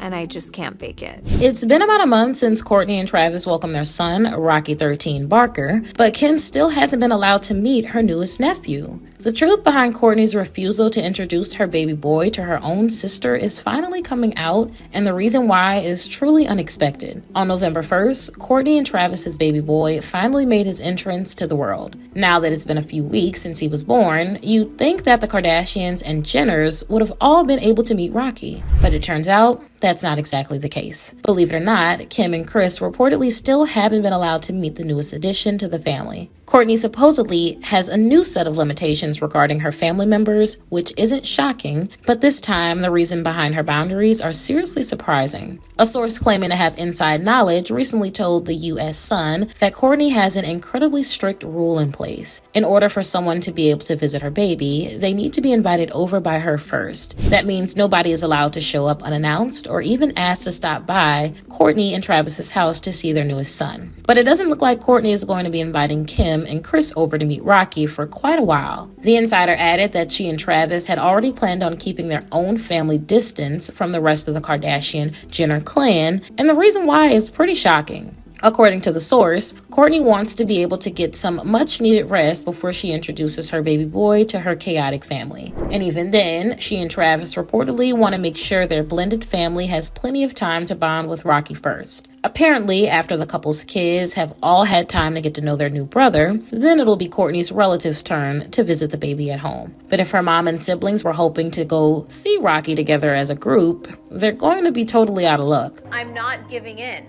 and I just can't fake it. It's been about a month since Kourtney and Travis welcomed their son, Rocky 13 Barker, but Kim still hasn't been allowed to meet her newest nephew. The truth behind Kourtney's refusal to introduce her baby boy to her own sister is finally coming out, and the reason why is truly unexpected. On November 1st, Kourtney and Travis's baby boy finally made his entrance to the world. Now that it's been a few weeks since he was born, you'd think that the Kardashians and Jenners would have all been able to meet Rocky, but it turns out that's not exactly the case. Believe it or not, Kim and Kris reportedly still haven't been allowed to meet the newest addition to the family. Kourtney supposedly has a new set of limitations regarding her family members, which isn't shocking, but this time the reason behind her boundaries are seriously surprising. A source claiming to have inside knowledge recently told the U.S. Sun that Kourtney has an incredibly strict rule in place. In order for someone to be able to visit her baby, they need to be invited over by her first. That means nobody is allowed to show up unannounced or even asked to stop by Kourtney and Travis's house to see their newest son. But it doesn't look like Kourtney is going to be inviting Kim and Kris over to meet Rocky for quite a while. The insider added that she and Travis had already planned on keeping their own family distance from the rest of the Kardashian-Jenner clan, and the reason why is pretty shocking. According to the source, Kourtney wants to be able to get some much-needed rest before she introduces her baby boy to her chaotic family. And even then, she and Travis reportedly want to make sure their blended family has plenty of time to bond with Rocky first. Apparently, after the couple's kids have all had time to get to know their new brother, then it'll be Kourtney's relatives' turn to visit the baby at home. But if her mom and siblings were hoping to go see Rocky together as a group, they're going to be totally out of luck. I'm not giving in.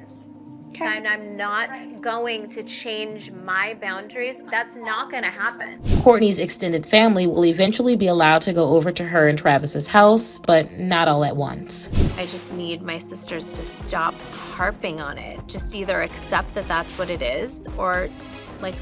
And I'm not going to change my boundaries. That's not going to happen. Kourtney's extended family will eventually be allowed to go over to her and Travis's house, but not all at once. I just need my sisters to stop harping on it. Just either accept that that's what it is or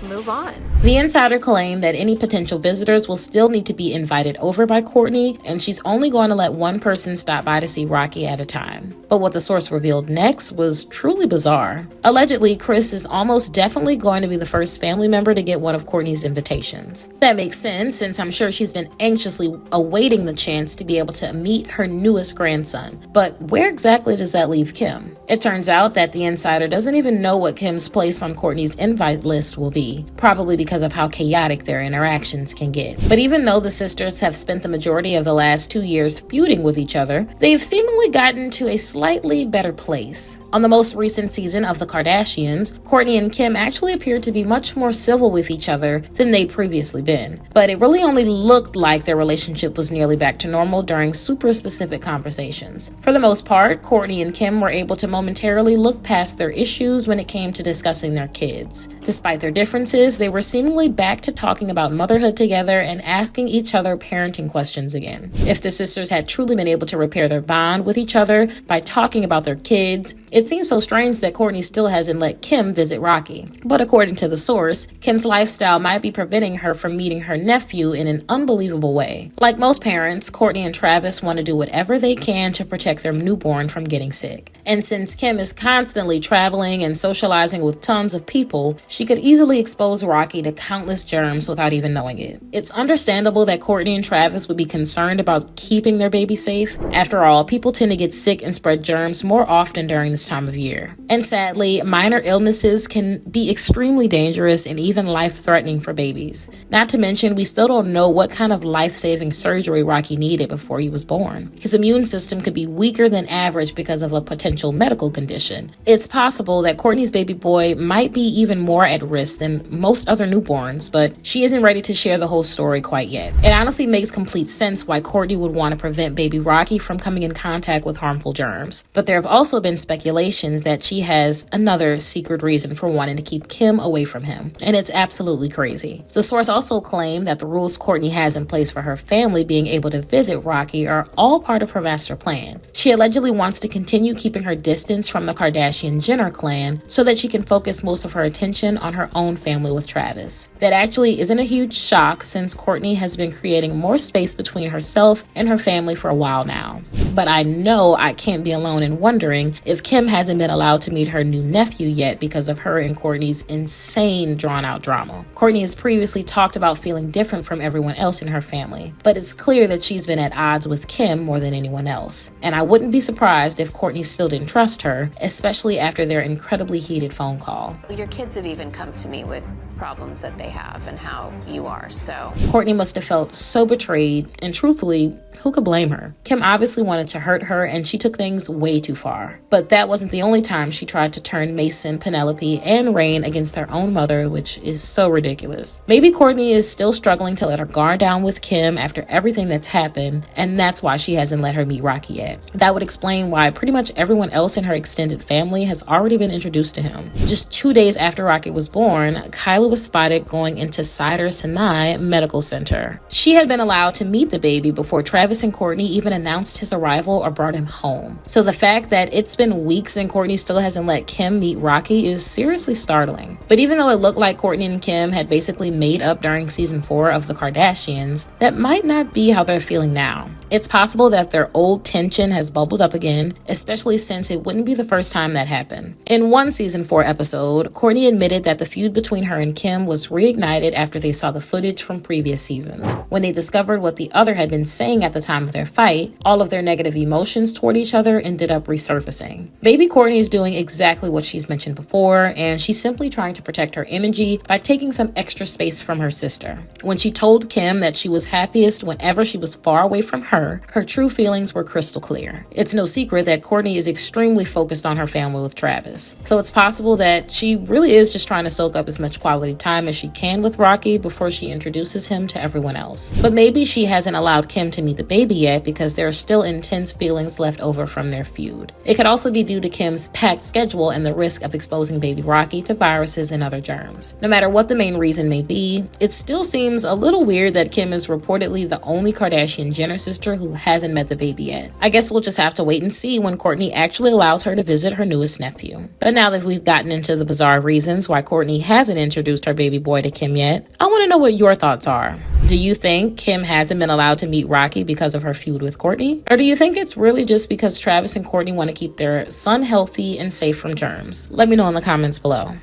move on. The insider claimed that any potential visitors will still need to be invited over by Kourtney, and she's only going to let one person stop by to see Rocky at a time. But what the source revealed next was truly bizarre. Allegedly, Kris is almost definitely going to be the first family member to get one of Kourtney's invitations. That makes sense, since I'm sure she's been anxiously awaiting the chance to be able to meet her newest grandson. But where exactly does that leave Kim? It turns out that the insider doesn't even know what Kim's place on Kourtney's invite list will be, probably because of how chaotic their interactions can get. But even though the sisters have spent the majority of the last 2 years feuding with each other, they've seemingly gotten to a slightly better place. On the most recent season of The Kardashians, Kourtney and Kim actually appeared to be much more civil with each other than they'd previously been. But it really only looked like their relationship was nearly back to normal during super specific conversations. For the most part, Kourtney and Kim were able to momentarily look past their issues when it came to discussing their kids. Despite their differences, they were seemingly back to talking about motherhood together and asking each other parenting questions again. If the sisters had truly been able to repair their bond with each other by talking about their kids, it seems so strange that Kourtney still hasn't let Kim visit Rocky. But according to the source, Kim's lifestyle might be preventing her from meeting her nephew in an unbelievable way. Like most parents, Kourtney and Travis want to do whatever they can to protect their newborn from getting sick. And since Kim is constantly traveling and socializing with tons of people, she could easily expose Rocky to countless germs without even knowing it. It's understandable that Kourtney and Travis would be concerned about keeping their baby safe. After all, people tend to get sick and spread germs more often during this time of year. And sadly, minor illnesses can be extremely dangerous and even life-threatening for babies. Not to mention, we still don't know what kind of life-saving surgery Rocky needed before he was born. His immune system could be weaker than average because of a potential medical condition. It's possible that Kourtney's baby boy might be even more at risk than most other newborns, but she isn't ready to share the whole story quite yet. It honestly makes complete sense why Kourtney would want to prevent baby Rocky from coming in contact with harmful germs. But there have also been speculations that she has another secret reason for wanting to keep Kim away from him, and it's absolutely crazy. The source also claimed that the rules Kourtney has in place for her family being able to visit Rocky are all part of her master plan. She allegedly wants to continue keeping her distance from the Kardashian-Jenner clan so that she can focus most of her attention on her own own family with Travis. That actually isn't a huge shock since Kourtney has been creating more space between herself and her family for a while now. But I know I can't be alone in wondering if Kim hasn't been allowed to meet her new nephew yet because of her and Kourtney's insane drawn-out drama. Kourtney has previously talked about feeling different from everyone else in her family, but it's clear that she's been at odds with Kim more than anyone else. And I wouldn't be surprised if Kourtney still didn't trust her, especially after their incredibly heated phone call. Your kids have even come to me with problems that they have and how you are, so. Kourtney must have felt so betrayed, and truthfully, who could blame her? Kim obviously wanted to hurt her, and she took things way too far. But that wasn't the only time she tried to turn Mason, Penelope, and Rain against their own mother, which is so ridiculous. Maybe Kourtney is still struggling to let her guard down with Kim after everything that's happened, and that's why she hasn't let her meet Rocky yet. That would explain why pretty much everyone else in her extended family has already been introduced to him. Just 2 days after Rocky was born, Kyla was spotted going into Cedars-Sinai Medical Center. She had been allowed to meet the baby before Travis and Kourtney even announced his arrival or brought him home. So the fact that it's been weeks and Kourtney still hasn't let Kim meet Rocky is seriously startling. But even though it looked like Kourtney and Kim had basically made up during season 4 of the Kardashians, that might not be how they're feeling now. It's possible that their old tension has bubbled up again, especially since it wouldn't be the first time that happened. In one season 4 episode, Kourtney admitted that the feud between her and Kim was reignited after they saw the footage from previous seasons. When they discovered what the other had been saying at the time of their fight, all of their negative emotions toward each other ended up resurfacing. Baby Kourtney is doing exactly what she's mentioned before, and she's simply trying to protect her energy by taking some extra space from her sister. When she told Kim that she was happiest whenever she was far away from her true feelings were crystal clear. It's no secret that Kourtney is extremely focused on her family with Travis. So it's possible that she really is just trying to soak up as much quality time as she can with Rocky before she introduces him to everyone else. But maybe she hasn't allowed Kim to meet the baby yet because there are still intense feelings left over from their feud. It could also be due to Kim's packed schedule and the risk of exposing baby Rocky to viruses and other germs. No matter what the main reason may be, it still seems a little weird that Kim is reportedly the only Kardashian Jenner sister who hasn't met the baby yet. I guess we'll just have to wait and see when Kourtney actually allows her to visit her newest nephew. But now that we've gotten into the bizarre reasons why Kourtney hasn't introduced her baby boy to Kim yet, I want to know what your thoughts are. Do you think Kim hasn't been allowed to meet Rocky because of her feud with Kourtney? Or do you think it's really just because Travis and Kourtney want to keep their son healthy and safe from germs? Let me know in the comments below.